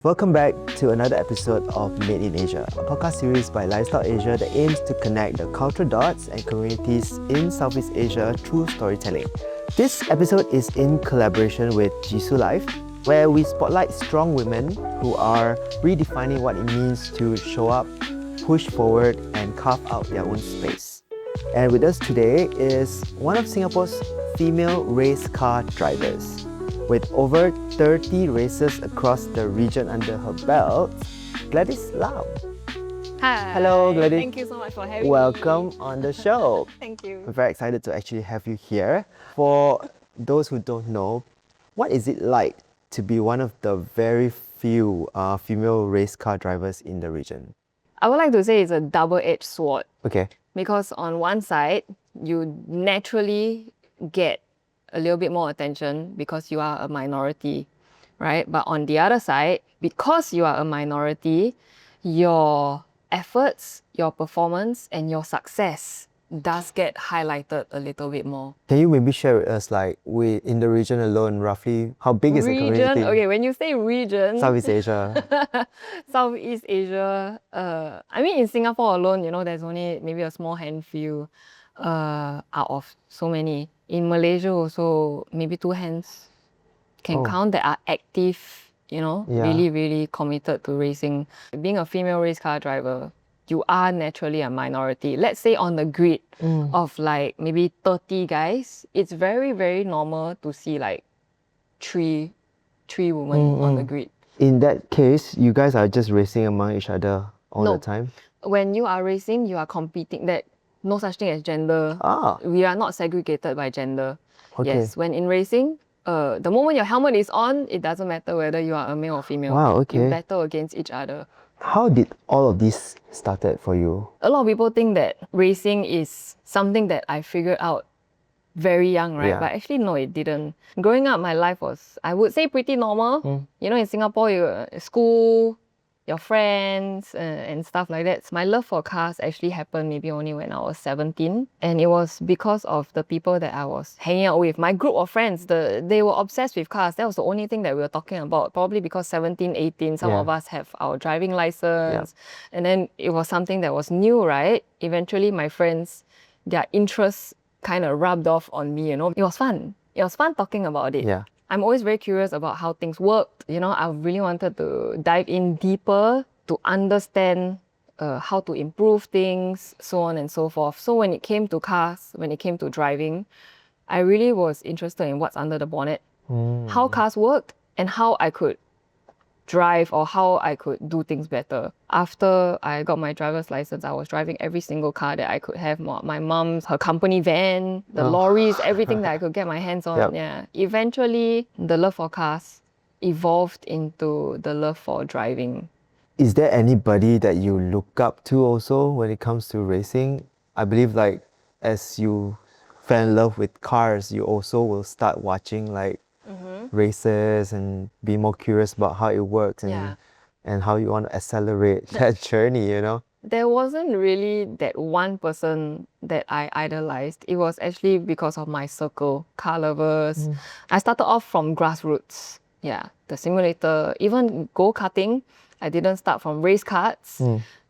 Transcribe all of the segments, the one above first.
Welcome back to another episode of Made in Asia, a podcast series by Lifestyle Asia that aims to connect the cultural dots and communities in Southeast Asia through storytelling. This episode is in collaboration with JisuLife, where we spotlight strong women who are redefining what it means to show up, push forward, and carve out their own space. And with us today is one of Singapore's female race car drivers. With over 30 races across the region under her belt, Gladys Lam. Hi. Hello, Gladys. Thank you so much for having me. Welcome on the show. Thank you. We're very excited to actually have you here. For those who don't know, what is it like to be one of the very few female race car drivers in the region? I would like to say it's a double-edged sword Okay. because on one side, you naturally get a little bit more attention because you are a minority, right? But on the other side, because you are a minority, your efforts, your performance, and your success does get highlighted a little bit more. Can you maybe share with us, in the region alone, roughly how big is the community? Region, okay, when you say region, Southeast Asia. Southeast Asia, I mean in Singapore alone, there's only maybe a small handful out of so many. In Malaysia also, maybe two hands can count that are active, really, really committed to racing. Being a female race car driver, you are naturally a minority. Let's say on the grid of maybe 30 guys, it's very, very normal to see three women on the grid. In that case, you guys are just racing among each other all No. the time? When you are racing, you are competing. That no such thing as gender. We are not segregated by gender. Okay. Yes, when in racing, the moment your helmet is on, it doesn't matter whether you are a male or female. Wow, okay. You battle against each other. How did all of this started for you? A lot of people think that racing is something that I figured out very young, right? Yeah. But actually, no, it didn't. Growing up, my life was, I would say, pretty normal. In Singapore, school, your friends, and stuff like that. My love for cars actually happened maybe only when I was 17. And it was because of the people that I was hanging out with. My group of friends, they were obsessed with cars. That was the only thing that we were talking about. Probably because 17, 18, some of us have our driving license. And then it was something that was new, right? Eventually, my friends, their interests kind of rubbed off on me, It was fun. It was fun talking about it. Yeah. I'm always very curious about how things worked. I really wanted to dive in deeper to understand how to improve things, so on and so forth. So when it came to cars, when it came to driving, I really was interested in what's under the bonnet, how cars worked, and how I could drive or how I could do things better. After I got my driver's license, I was driving every single car that I could have. My mom's, her company van, the lorries, everything that I could get my hands on. Yep. Yeah. Eventually, the love for cars evolved into the love for driving. Is there anybody that you look up to also when it comes to racing? I believe as you fell in love with cars, you also will start watching races and be more curious about how it works and how you want to accelerate that journey, There wasn't really that one person that I idolized. It was actually because of my circle, car lovers. I started off from grassroots. Yeah, the simulator, even go-karting. I didn't start from race carts.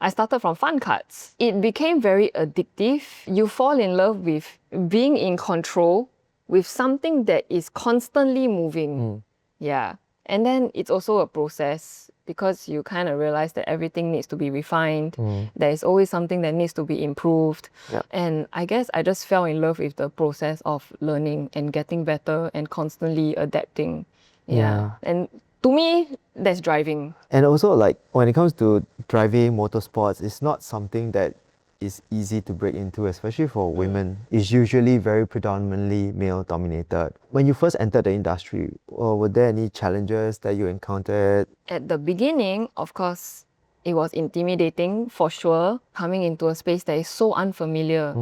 I started from fun carts. It became very addictive. You fall in love with being in control with something that is constantly moving. Yeah. And then it's also a process because you kind of realize that everything needs to be refined. There is always something that needs to be improved. Yep. And I guess I just fell in love with the process of learning and getting better and constantly adapting. Yeah. And to me, that's driving. And also when it comes to driving motorsports, it's not something that is easy to break into, especially for women. It's usually very predominantly male dominated. When you first entered the industry, were there any challenges that you encountered? At the beginning, of course, it was intimidating for sure, coming into a space that is so unfamiliar.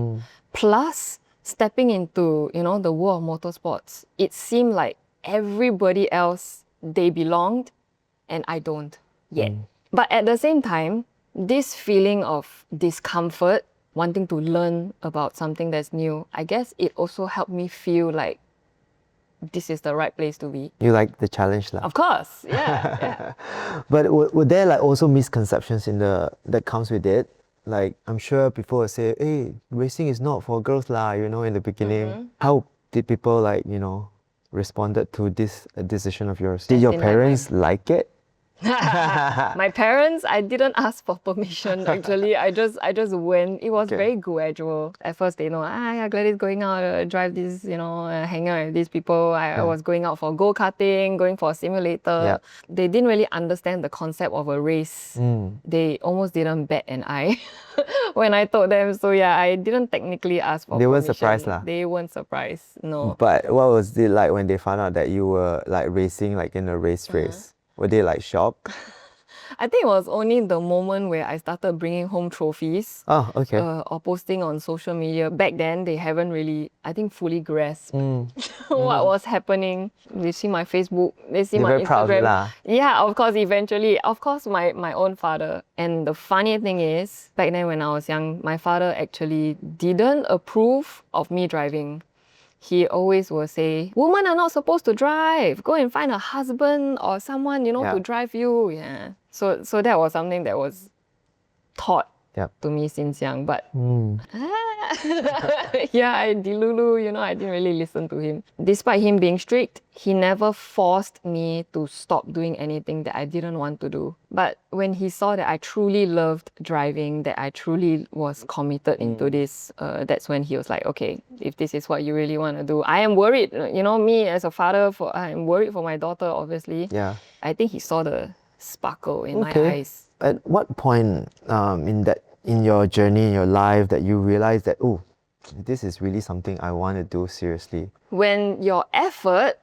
Plus, stepping into, the world of motorsports, it seemed like everybody else, they belonged and I don't yet. But at the same time, this feeling of discomfort, wanting to learn about something that's new, I guess it also helped me feel like this is the right place to be. You like the challenge lah. Of course, yeah. But were there like also misconceptions that comes with it? Like I'm sure people will say, hey, racing is not for girls lah, in the beginning. How did people responded to this decision of yours? Did your parents like it? My parents, I didn't ask for permission actually. I just went. It was very gradual. At first they know, yeah, Gladys going out, drive this, hang out with these people. I was going out for go-karting, going for a simulator. Yeah. They didn't really understand the concept of a race. They almost didn't bat an eye when I told them. So yeah, I didn't technically ask for permission. They weren't surprised lah. They weren't surprised, no. But what was it like when they found out that you were like racing like in a race? Were they like shocked? I think it was only the moment where I started bringing home trophies. Oh, okay. Or posting on social media. Back then, they haven't really, I think, fully grasped what was happening. They see my Facebook, they see my very proud of it Instagram. lah. Yeah, of course, eventually. Of course, my own father. And the funny thing is, back then when I was young, my father actually didn't approve of me driving. He always will say, women are not supposed to drive. Go and find a husband or someone, to drive you. Yeah. So that was something that was taught to me since young. But yeah, I dilulu, I didn't really listen to him. Despite him being strict, he never forced me to stop doing anything that I didn't want to do. But when he saw that I truly loved driving, that I truly was committed into this, that's when he was like, okay, if this is what you really want to do. I am worried, me as a father, I am worried for my daughter, obviously. Yeah. I think he saw the sparkle in my eyes. At what point in your journey, in your life, that you realize that, oh, this is really something I want to do seriously? When your effort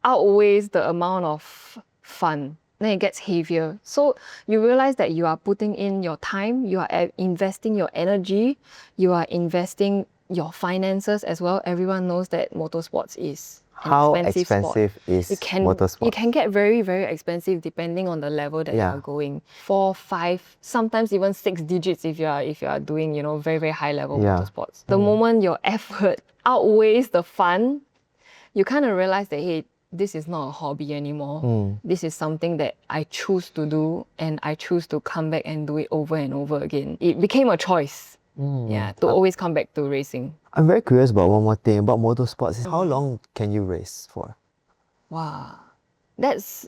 outweighs the amount of fun, then it gets heavier. So you realize that you are putting in your time, you are investing your energy, you are investing your finances as well. Everyone knows that motorsports is how expensive is motorsports? It can get very, very expensive depending on the level that you are going. 4, 5, sometimes even 6 digits if you are doing, very, very high level motorsports. The moment your effort outweighs the fun, you kind of realize that, hey, this is not a hobby anymore. This is something that I choose to do, and I choose to come back and do it over and over again. It became a choice. To always come back to racing. I'm very curious about one more thing about motorsports. How long can you race for? Wow, that's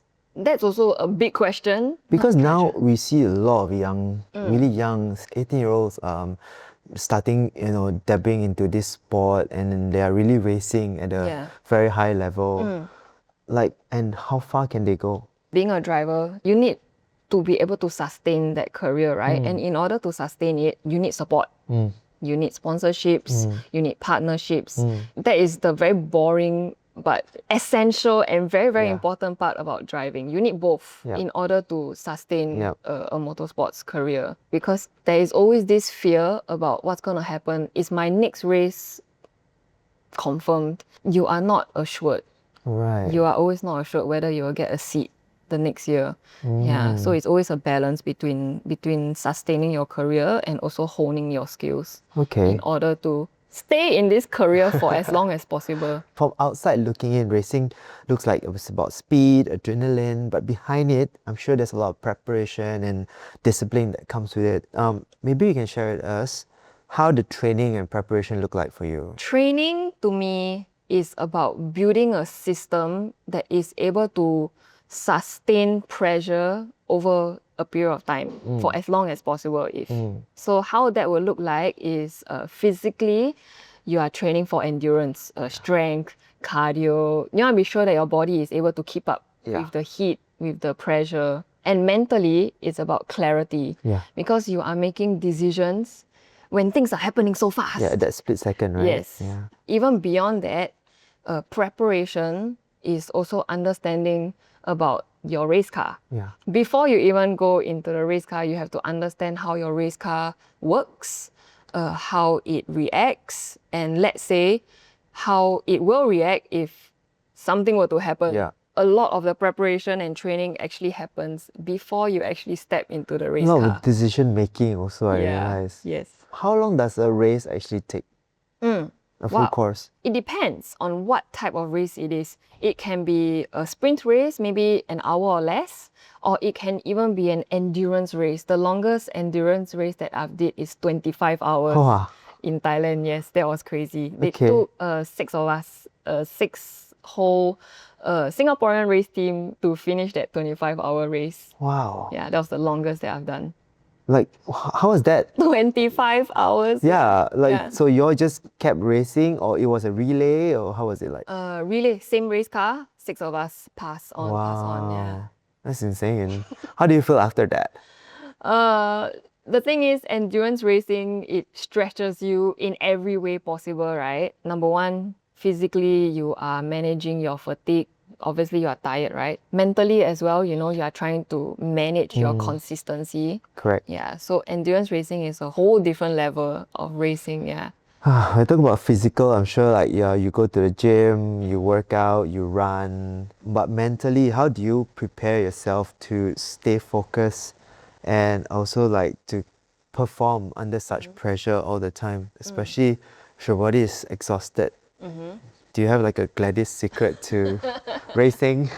also a big question. Because now we see a lot of really young 18-year-olds starting, dabbling into this sport, and they are really racing at a very high level. And how far can they go? Being a driver, you need to be able to sustain that career, right? And in order to sustain it, you need support. You need sponsorships, you need partnerships. That is the very boring but essential and very, very important part about driving. You need both in order to sustain a motorsports career. Because there is always this fear about what's going to happen. Is my next race confirmed? You are not assured. Right. You are always not assured whether you will get a seat the next year. So it's always a balance between sustaining your career and also honing your skills in order to stay in this career for as long as possible. From outside looking in, racing looks like it was about speed, adrenaline, but behind it, I'm sure there's a lot of preparation and discipline that comes with it. Maybe you can share with us how the training and preparation look like for you. Training to me is about building a system that is able to sustain pressure over a period of time for as long as possible. So how that will look like is physically, you are training for endurance, strength, cardio. You want to be sure that your body is able to keep up with the heat, with the pressure. And mentally, it's about clarity because you are making decisions when things are happening so fast. Yeah, that split second, right? Yes. Even beyond that, preparation is also understanding about your race car. Before you even go into the race car, you have to understand how your race car works, how it reacts, and let's say how it will react if something were to happen. A lot of the preparation and training actually happens before you actually step into the race car. A lot of decision making also, I realize. Yes. How long does a race actually take? A full course? It depends on what type of race it is. It can be a sprint race, maybe an hour or less, or it can even be an endurance race. The longest endurance race that I've did is 25 hours Wow. in Thailand. Yes, that was crazy. They Okay. took six of us, six whole Singaporean race team to finish that 25-hour race. Wow. Yeah, that was the longest that I've done. Like, how was that? 25 hours. Yeah, like, Yeah. so you all just kept racing, or it was a relay, or how was it like? Relay, same race car, six of us pass on, yeah. Wow. That's insane. How do you feel after that? The thing is, endurance racing, it stretches you in every way possible, right? Number one, physically, you are managing your fatigue. Obviously, you are tired, right? Mentally as well, you know, you are trying to manage your consistency. Correct. Yeah, so endurance racing is a whole different level of racing, yeah. When I talk about physical, I'm sure like, yeah, you go to the gym, you work out, you run. But mentally, how do you prepare yourself to stay focused and also like to perform under such pressure all the time, especially if your body is exhausted? Do you have like a Gladys secret to racing?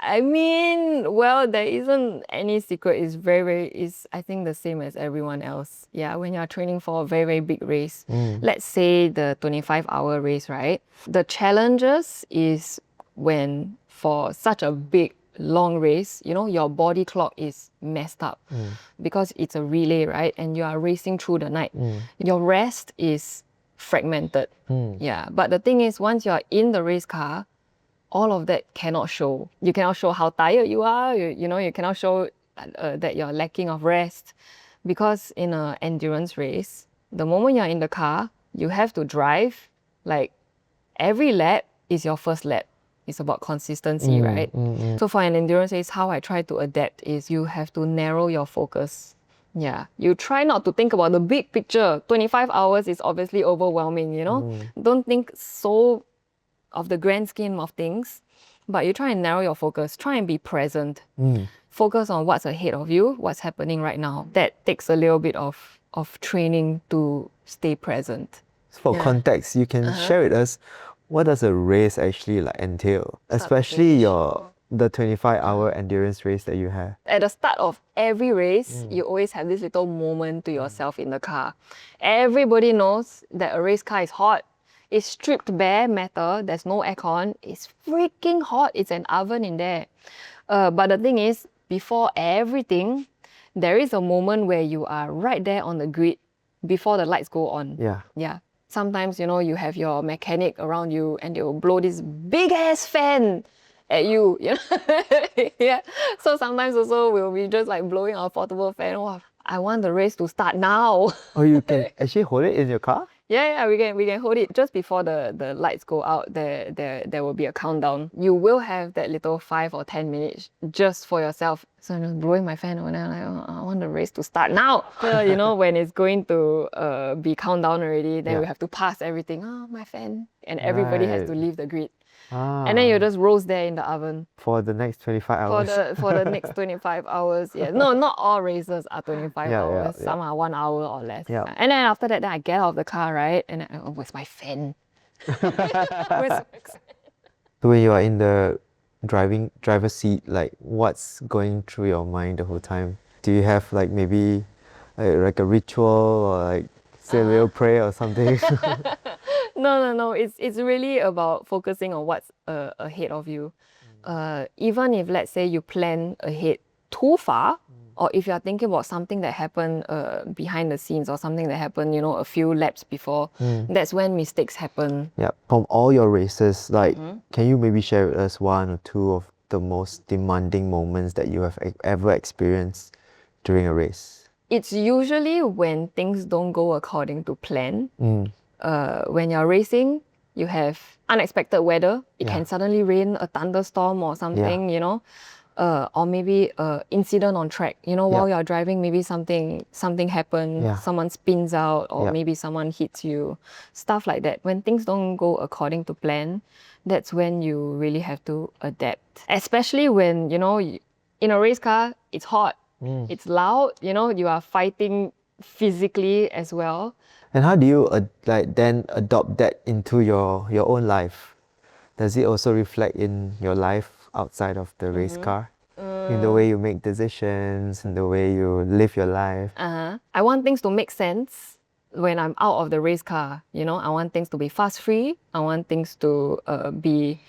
I mean, well, there isn't any secret. It's is I think the same as everyone else. Yeah, when you're training for a very, very big race, let's say the 25-hour race, right? The challenges is when for such a big, long race, you know, your body clock is messed up because it's a relay, right? And you are racing through the night. Your rest is fragmented. Yeah, but the thing is, once you're in the race car, all of that cannot show. You cannot show how tired you are. You know, you cannot show that you're lacking of rest, because in an endurance race, the moment you're in the car, you have to drive. Like every lap is your first lap. It's about consistency, right? So for an endurance race, how I try to adapt is you have to narrow your focus. Yeah, you try not to think about the big picture. 25 hours is obviously overwhelming, you know? Don't think so of the grand scheme of things, but you try and narrow your focus, try and be present. Focus on what's ahead of you, what's happening right now. That takes a little bit of training to stay present. For context, you can share with us, what does a race actually like entail? Especially the 25-hour endurance race that you have. At the start of every race, you always have this little moment to yourself in the car. Everybody knows that a race car is hot. It's stripped bare metal, there's no aircon, it's freaking hot, it's an oven in there. But the thing is, before everything, there is a moment where you are right there on the grid before the lights go on. Yeah. Sometimes, you know, you have your mechanic around you and they will blow this big ass fan at you. You know? Yeah. So sometimes also we'll be just like blowing our portable fan. Oh, I want the race to start now. Oh, you can actually hold it in your car? Yeah, we can hold it just before the lights go out. There will be a countdown. You will have that little 5 or 10 minutes just for yourself. So I'm just blowing my fan and I'm like, oh, I want the race to start now. So, you know, when it's going to be countdown already, then we have to pass everything. Oh, my fan. And everybody has to leave the grid. And then you just roast there in the oven. For the next 25 hours. For the next 25 hours, yeah. No, not all races are 25 hours. Yeah. Some are 1 hour or less. Yeah. And then after that, then I get out of the car, right? And oh, where's my fan? So when you are in the driver's seat, like what's going through your mind the whole time? Do you have like maybe like a ritual or like say a little prayer or something? No. It's really about focusing on what's ahead of you. Even if, let's say, you plan ahead too far, or if you're thinking about something that happened behind the scenes or something that happened, you know, a few laps before, that's when mistakes happen. Yeah. From all your races, like, can you maybe share with us 1 or 2 of the most demanding moments that you have ever experienced during a race? It's usually when things don't go according to plan. When you're racing, you have unexpected weather. It can suddenly rain, a thunderstorm or something, you know, or maybe an incident on track. You know, while you're driving, maybe something happened, someone spins out, or maybe someone hits you, stuff like that. When things don't go according to plan, that's when you really have to adapt. Especially when, you know, in a race car, it's hot, it's loud, you know, you are fighting physically as well. And how do you then adopt that into your own life? Does it also reflect in your life outside of the race car? In the way you make decisions, in the way you live your life? I want things to make sense when I'm out of the race car. You know, I want things to be fast free. I want things to be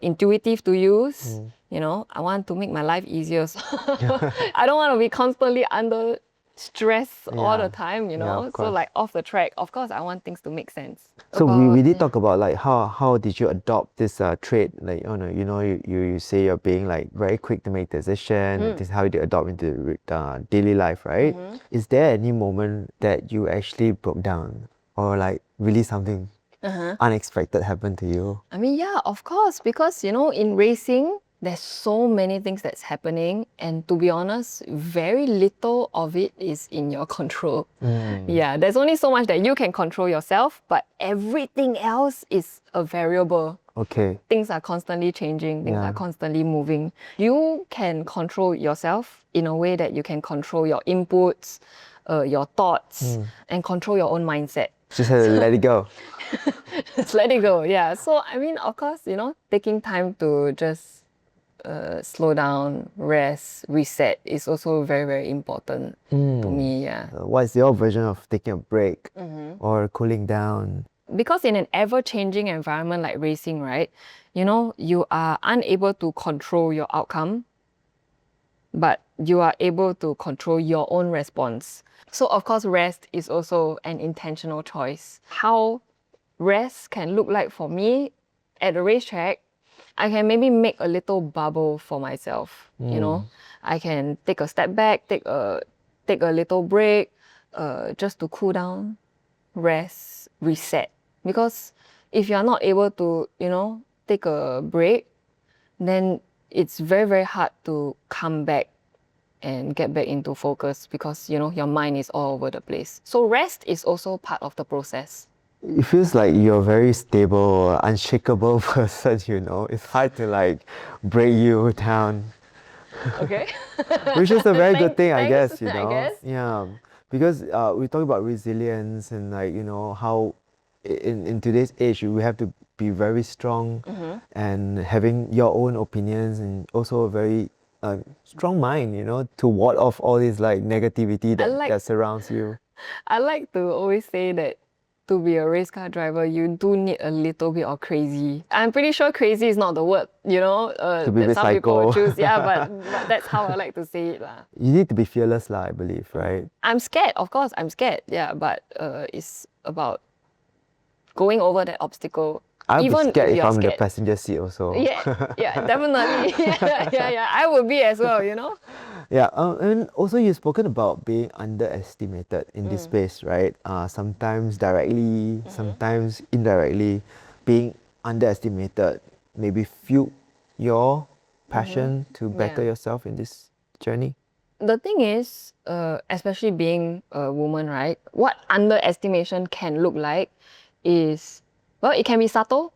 intuitive to use. You know, I want to make my life easier. So I don't want to be constantly under stress all the time, you know. of So course. like off the track, of course, I want things to make sense. So we did talk about like how did you adopt this trait, like you say you're being like very quick to make decision. This is how you adopt into daily life, right? Is there any moment that you actually broke down or like really something unexpected happened to you? I mean, yeah, of course, because you know, in racing, there's so many things that's happening, and to be honest, very little of it is in your control. Yeah, there's only so much that you can control yourself, but everything else is a variable. Okay. Things are constantly changing, things are constantly moving. You can control yourself in a way that you can control your inputs, your thoughts, and control your own mindset. Just have to let it go. Just let it go, yeah. So, I mean, of course, you know, taking time to just slow down, rest, reset is also very, very important to me, yeah. What's your version of taking a break or cooling down? Because in an ever-changing environment like racing, right, you know, you are unable to control your outcome, but you are able to control your own response. So, of course, rest is also an intentional choice. How rest can look like for me at the racetrack, I can maybe make a little bubble for myself. You know, I can take a step back, take a little break, just to cool down, rest, reset. Because if you're not able to, you know, take a break, then it's very, very hard to come back and get back into focus because, you know, your mind is all over the place. So rest is also part of the process. It feels like you're a very stable, unshakable person, you know. It's hard to like break you down. Okay. Which is a very good thing, I Thanks, guess, you know. I guess. Yeah. Because we talk about resilience and like, you know, how in today's age we have to be very strong and having your own opinions and also a very strong mind, you know, to ward off all this like negativity that surrounds you. I like to always say that to be a race car driver, you do need a little bit of crazy. I'm pretty sure crazy is not the word, you know, To be a that bit some people psycho. choose. Yeah, but that's how I like to say it. You need to be fearless, I believe, right? I'm scared, of course, I'm scared. Yeah, but it's about going over that obstacle. I would be scared if I'm the scared. passenger seat also. Yeah, definitely. Yeah. I would be as well, you know? Yeah, and also you've spoken about being underestimated in this space, right? Sometimes directly, sometimes indirectly. Being underestimated maybe fuel your passion to better yourself in this journey. The thing is, especially being a woman, right? What underestimation can look like is, well, it can be subtle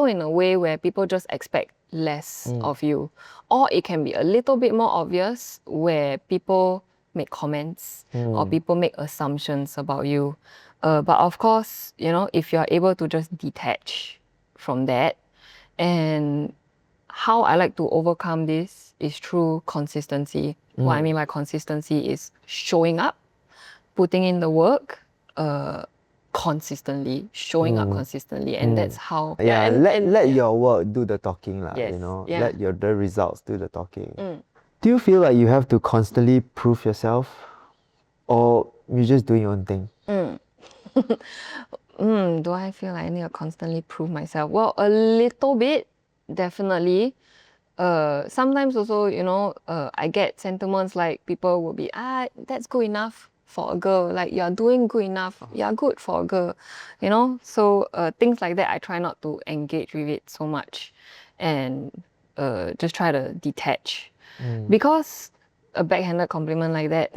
in a way where people just expect less of you. Or it can be a little bit more obvious where people make comments or people make assumptions about you. But of course, you know, if you're able to just detach from that, and how I like to overcome this is through consistency. What I mean by consistency is showing up, putting in the work, consistently, showing up consistently, and that's how. Let your work do the talking, Yes, you know. yeah. Let the results do the talking. Do you feel like you have to constantly prove yourself, or you just doing your own thing? Do I feel like I need to constantly prove myself? Well, a little bit, definitely. Sometimes also, you know, I get sentiments like people will be, that's good enough for a girl. Like, you're doing good enough. You're good for a girl. You know? So things like that, I try not to engage with it so much and just try to detach. Because a backhanded compliment like that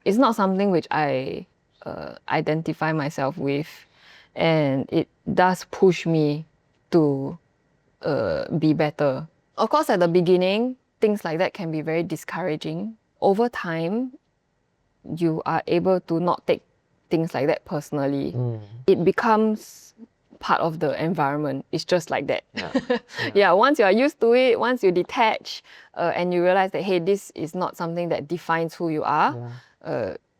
it's not something which I identify myself with, and it does push me to be better. Of course, at the beginning, things like that can be very discouraging. Over time, you are able to not take things like that personally. It becomes part of the environment. It's just like that. Yeah, once you are used to it, once you detach and you realize that, hey, this is not something that defines who you are,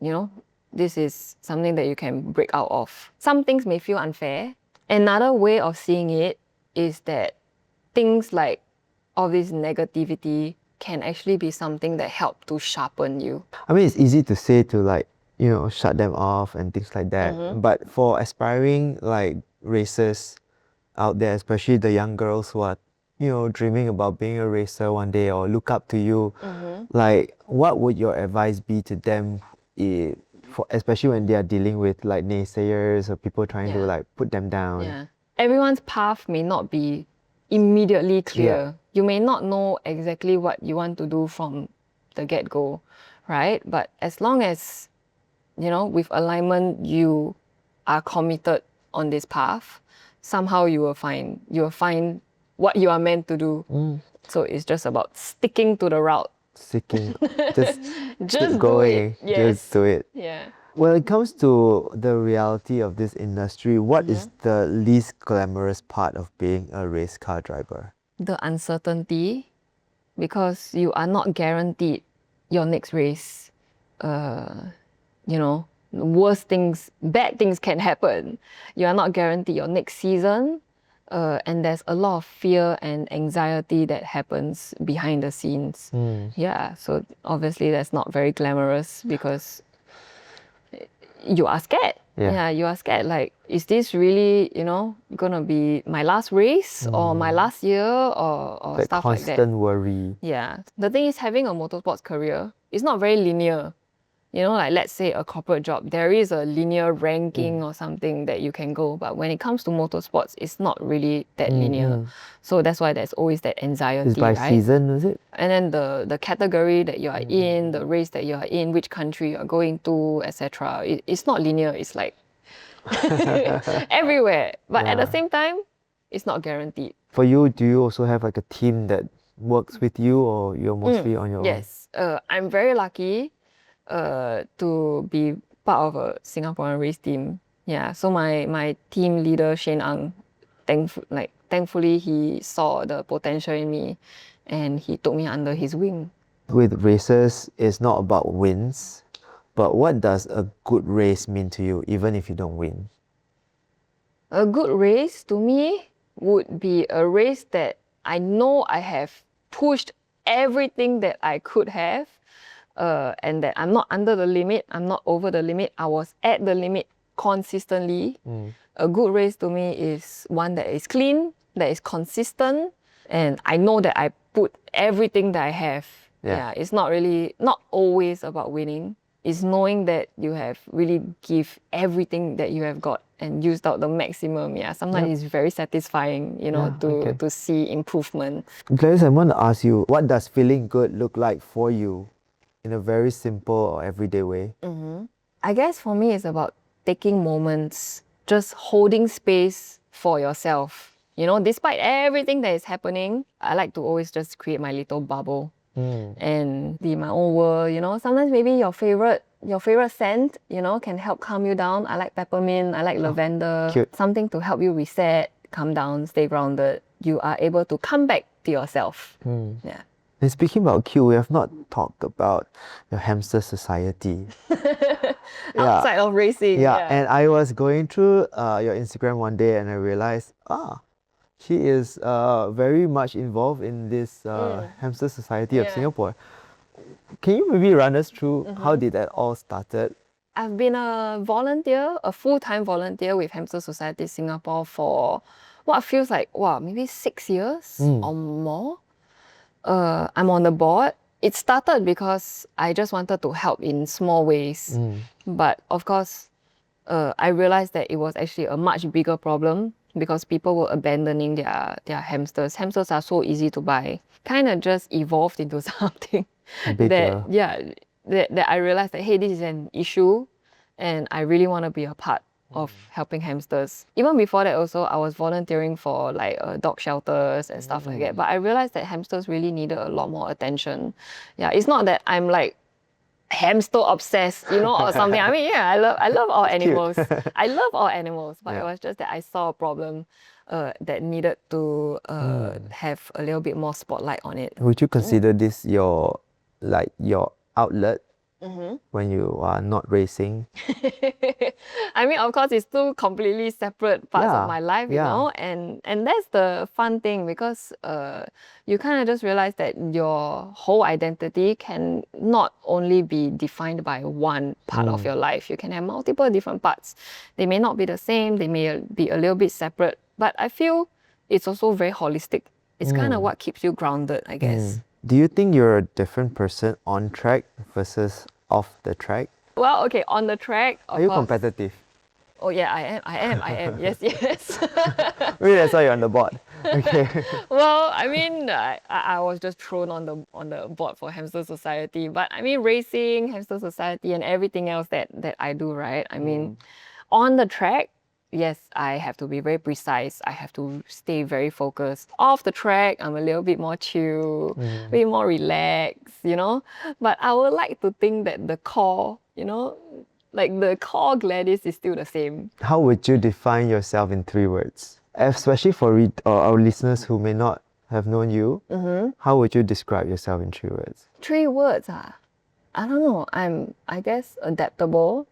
you know, this is something that you can break out of. Some things may feel unfair. Another way of seeing it is that things like all this negativity can actually be something that help to sharpen you. I mean, it's easy to say to like, you know, shut them off and things like that. But for aspiring like racers out there, especially the young girls who are, you know, dreaming about being a racer one day or look up to you, like what would your advice be to them, especially when they are dealing with like naysayers or people trying to like put them down? Yeah. Everyone's path may not be immediately clear. You may not know exactly what you want to do from the get-go, right? But as long as, you know, with alignment, you are committed on this path, somehow you will find what you are meant to do. So it's just about sticking to the route. Just Just going, do it. Yes. just do it. Yeah. When it comes to the reality of this industry, what is the least glamorous part of being a race car driver? The uncertainty, because you are not guaranteed your next race. You know, worst things, bad things can happen. You are not guaranteed your next season. And there's a lot of fear and anxiety that happens behind the scenes. Yeah, so obviously that's not very glamorous because you are scared. Yeah, you are scared. Like, is this really, you know, gonna be my last race or my last year or That stuff like that? constant worry. Yeah. The thing is, having a motorsports career is not very linear. You know, like let's say a corporate job, there is a linear ranking or something that you can go. But when it comes to motorsports, it's not really that linear. So that's why there's always that anxiety, It's by right? season, is it? And then the category that you are in, the race that you are in, which country you are going to, etc. It's not linear. It's like everywhere. But at the same time, it's not guaranteed. For you, do you also have like a team that works with you, or you're mostly on your own? Yes. I'm very lucky to be part of a Singaporean race team. Yeah. So my team leader, Shane Ang, thankfully he saw the potential in me and he took me under his wing. With races, it's not about wins, but what does a good race mean to you, even if you don't win? A good race to me would be a race that I know I have pushed everything that I could have, and that I'm not under the limit, I'm not over the limit, I was at the limit consistently. A good race to me is one that is clean, that is consistent, and I know that I put everything that I have. Yeah, it's not always about winning. It's knowing that you have really give everything that you have got and used out the maximum. Yeah, sometimes it's very satisfying, you know, to see improvement. Gladys, I want to ask you, what does feeling good look like for you in a very simple or everyday way? I guess for me, it's about taking moments, just holding space for yourself. You know, despite everything that is happening, I like to always just create my little bubble and be my own world. You know, sometimes maybe your favorite scent, you know, can help calm you down. I like peppermint, I like lavender, something to help you reset, calm down, stay grounded. You are able to come back to yourself. Yeah. And speaking about Q, we have not talked about your hamster society. Outside of racing. And I was going through your Instagram one day and I realized, she is very much involved in this hamster society of Singapore. Can you maybe run us through how did that all started? I've been a volunteer, a full-time volunteer with Hamster Society Singapore for what feels like, maybe 6 years or more. I'm on the board. It started because I just wanted to help in small ways. But of course, I realized that it was actually a much bigger problem because people were abandoning their hamsters. Hamsters are so easy to buy. Kind of just evolved into something that I realized that, hey, this is an issue and I really want to be a part of helping hamsters. Even before that also, I was volunteering for like dog shelters and stuff like that. But I realized that hamsters really needed a lot more attention. Yeah, it's not that I'm like hamster obsessed, or something. I mean, yeah, I love all animals. cute. I love all animals, but it Yeah. was just that I saw a problem that needed to have a little bit more spotlight on it. Would you consider this your outlet when you are not racing? I mean, of course, it's two completely separate parts Yeah, of my life, yeah. and that's the fun thing because you kind of just realize that your whole identity can not only be defined by one part of your life. You can have multiple different parts. They may not be the same. They may be a little bit separate, but I feel it's also very holistic. It's kind of what keeps you grounded, I guess. Do you think you're a different person on track versus off the track? Well, okay, on the track, of Are you course. competitive? Oh yeah, I am. Yes, yes. Maybe that's why you're on the board. Okay. Well, I mean, I was just thrown on the board for Hamster Society, but I mean, racing, Hamster Society, and everything else that I do, right? I mean, on the track, yes, I have to be very precise. I have to stay very focused. Off the track, I'm a little bit more chill, a bit more relaxed, But I would like to think that the core, like the core Gladys is still the same. How would you define yourself in 3 words? Especially for our listeners who may not have known you, how would you describe yourself in 3 words? 3 words, I don't know. I guess, adaptable,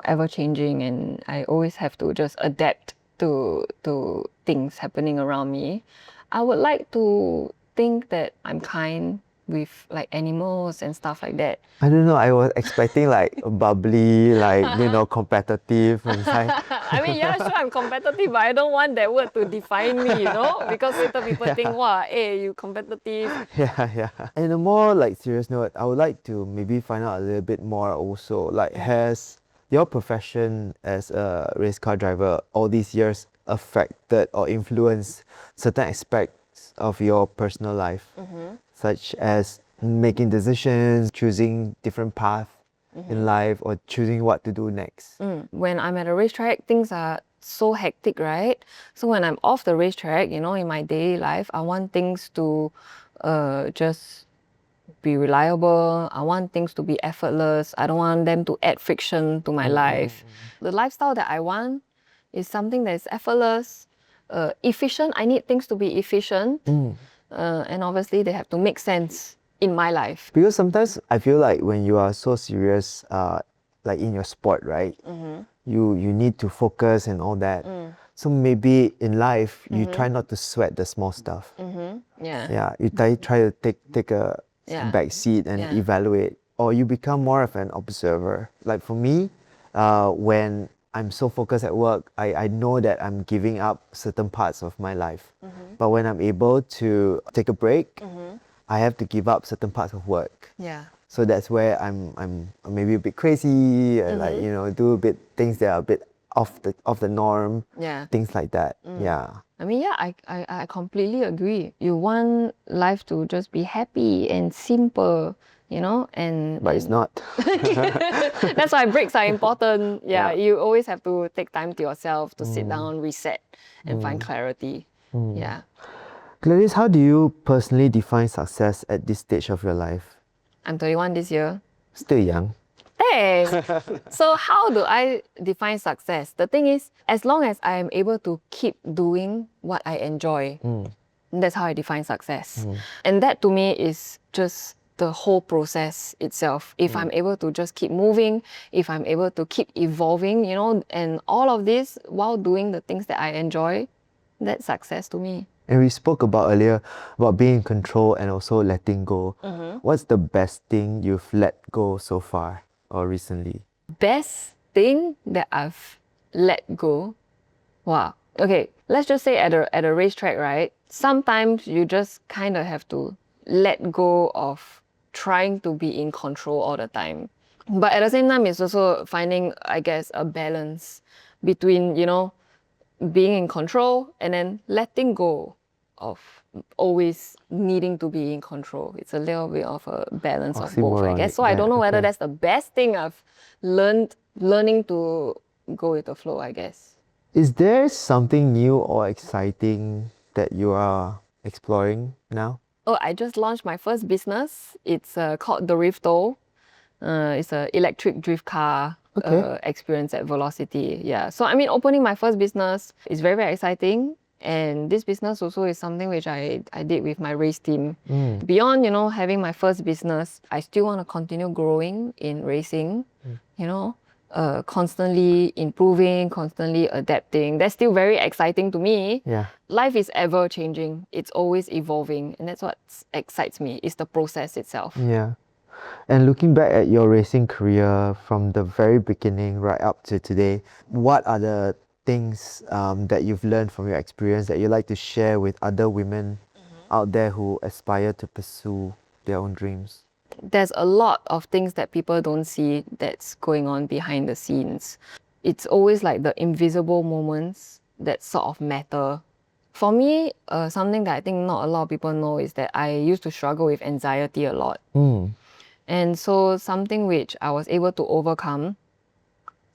ever changing, and I always have to just adapt to things happening around me. I would like to think that I'm kind with like animals and stuff like that. I don't know, I was expecting like bubbly, competitive and I mean, yeah, sure, I'm competitive, but I don't want that word to define me, because later people think, wow, hey, you competitive. Yeah. And a more like serious note, I would like to maybe find out a little bit more also, like has your profession as a race car driver all these years affected or influenced certain aspects of your personal life, such as making decisions, choosing different paths in life, or choosing what to do next? When I'm at a racetrack, things are so hectic, right? So when I'm off the racetrack, in my daily life, I want things to just be reliable. I want things to be effortless. I don't want them to add friction to my life. The lifestyle that I want is something that is effortless, efficient. I need things to be efficient. And obviously they have to make sense in my life. Because sometimes I feel like when you are so serious, like in your sport, right? You need to focus and all that. So maybe in life, you try not to sweat the small stuff. Yeah. Yeah, you try to take a back seat and evaluate, or you become more of an observer. Like for me, when I'm so focused at work, I know that I'm giving up certain parts of my life. But when I'm able to take a break, I have to give up certain parts of work. Yeah. So that's where I'm maybe a bit crazy, like do a bit things that are a bit off the norm. Yeah. Things like that. Yeah. I mean, yeah, I completely agree. You want life to just be happy and simple, But it's not. That's why breaks are important. Yeah, Yeah. you always have to take time to yourself to sit down, reset, and find clarity. Yeah. Gladys, how do you personally define success at this stage of your life? I'm 31 this year. Still young. Hey, so how do I define success? The thing is, as long as I am able to keep doing what I enjoy, that's how I define success. And that to me is just the whole process itself. If I'm able to just keep moving, if I'm able to keep evolving, and all of this while doing the things that I enjoy, that's success to me. And we spoke about earlier about being in control and also letting go. What's the best thing you've let go so far or recently? Best thing that I've let go? Wow. Okay, let's just say at a racetrack, right? Sometimes you just kind of have to let go of trying to be in control all the time. But at the same time, it's also finding, I guess, a balance between, being in control and then letting go of always needing to be in control. It's a little bit of a balance of both, I guess. So I don't know whether that's the best thing I've learning to go with the flow, I guess. Is there something new or exciting that you are exploring now? Oh, I just launched my first business. It's called The Rifto. It's an electric drift car Okay. experience at Velocity. Yeah. So I mean, opening my first business is very, very exciting. And this business also is something which I did with my race team. Beyond, having my first business, I still want to continue growing in racing, constantly improving, constantly adapting. That's still very exciting to me. Yeah. Life is ever changing. It's always evolving. And that's what excites me, is the process itself. Yeah. And looking back at your racing career from the very beginning right up to today, what are the things that you've learned from your experience that you like to share with other women out there who aspire to pursue their own dreams? There's a lot of things that people don't see that's going on behind the scenes. It's always like the invisible moments that sort of matter. For me, something that I think not a lot of people know is that I used to struggle with anxiety a lot. And so something which I was able to overcome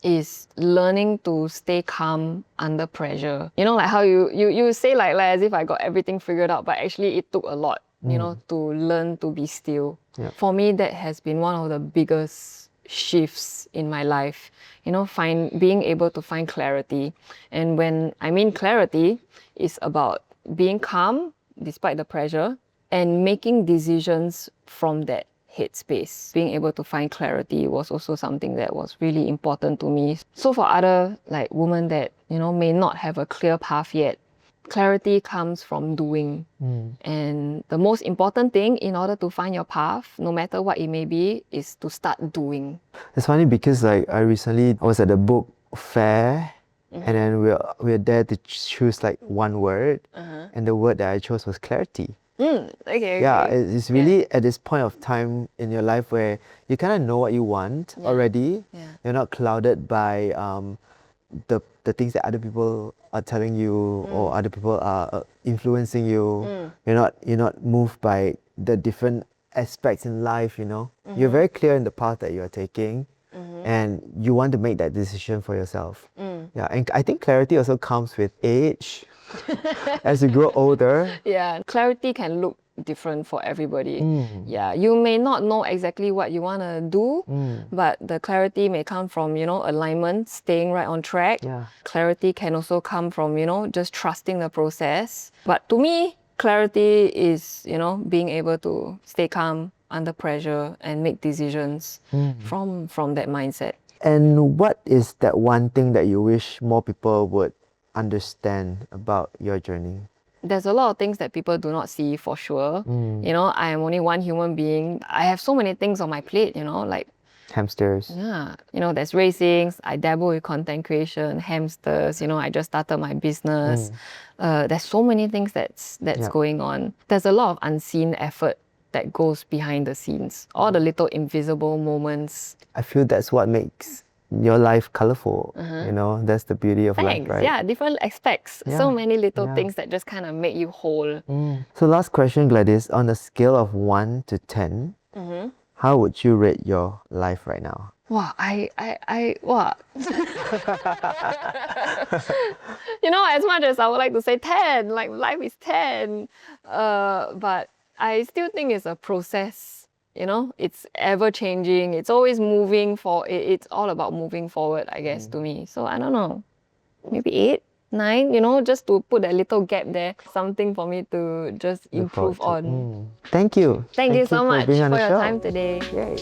is learning to stay calm under pressure. Like how you say like as if I got everything figured out, but actually it took a lot, to learn to be still. Yeah. For me, that has been one of the biggest shifts in my life. Being able to find clarity. And when I mean clarity, it's about being calm despite the pressure and making decisions from that headspace. Being able to find clarity was also something that was really important to me. So for other women that may not have a clear path yet, clarity comes from doing. And the most important thing in order to find your path, no matter what it may be, is to start doing. It's funny because I was at a book fair, and then we're there to choose one word, and the word that I chose was clarity. Okay. Yeah, it's really at this point of time in your life where you kind of know what you want already. Yeah. You're not clouded by the things that other people are telling you or other people are influencing you. You're not moved by the different aspects in life. You're very clear in the path that you are taking, and you want to make that decision for yourself. Yeah, and I think clarity also comes with age. As you grow older. Yeah, clarity can look different for everybody. Yeah, you may not know exactly what you want to do, but the clarity may come from, alignment, staying right on track. Yeah. Clarity can also come from, just trusting the process. But to me, clarity is, being able to stay calm under pressure and make decisions from that mindset. And what is that one thing that you wish more people would understand about your journey? There's a lot of things that people do not see for sure. I am only one human being. I have so many things on my plate, like Hamsters. yeah, there's racing. I dabble with content creation, hamsters. I just started my business. There's so many things that's going on. There's a lot of unseen effort that goes behind the scenes. All the little invisible moments. I feel that's what makes your life colorful. That's the beauty of life, right? Yeah, different aspects. Yeah. So many little things that just kind of make you whole. So last question, Gladys, on a scale of 1 to 10, how would you rate your life right now? Wow, wow. As much as I would like to say 10, like life is 10, but I still think it's a process. It's ever changing. It's always moving it's all about moving forward, I guess, to me. So I don't know, maybe 8, 9, just to put a little gap there, something for me to just improve on. Thank you. Thank you so much for being on the your show. time today. Yay.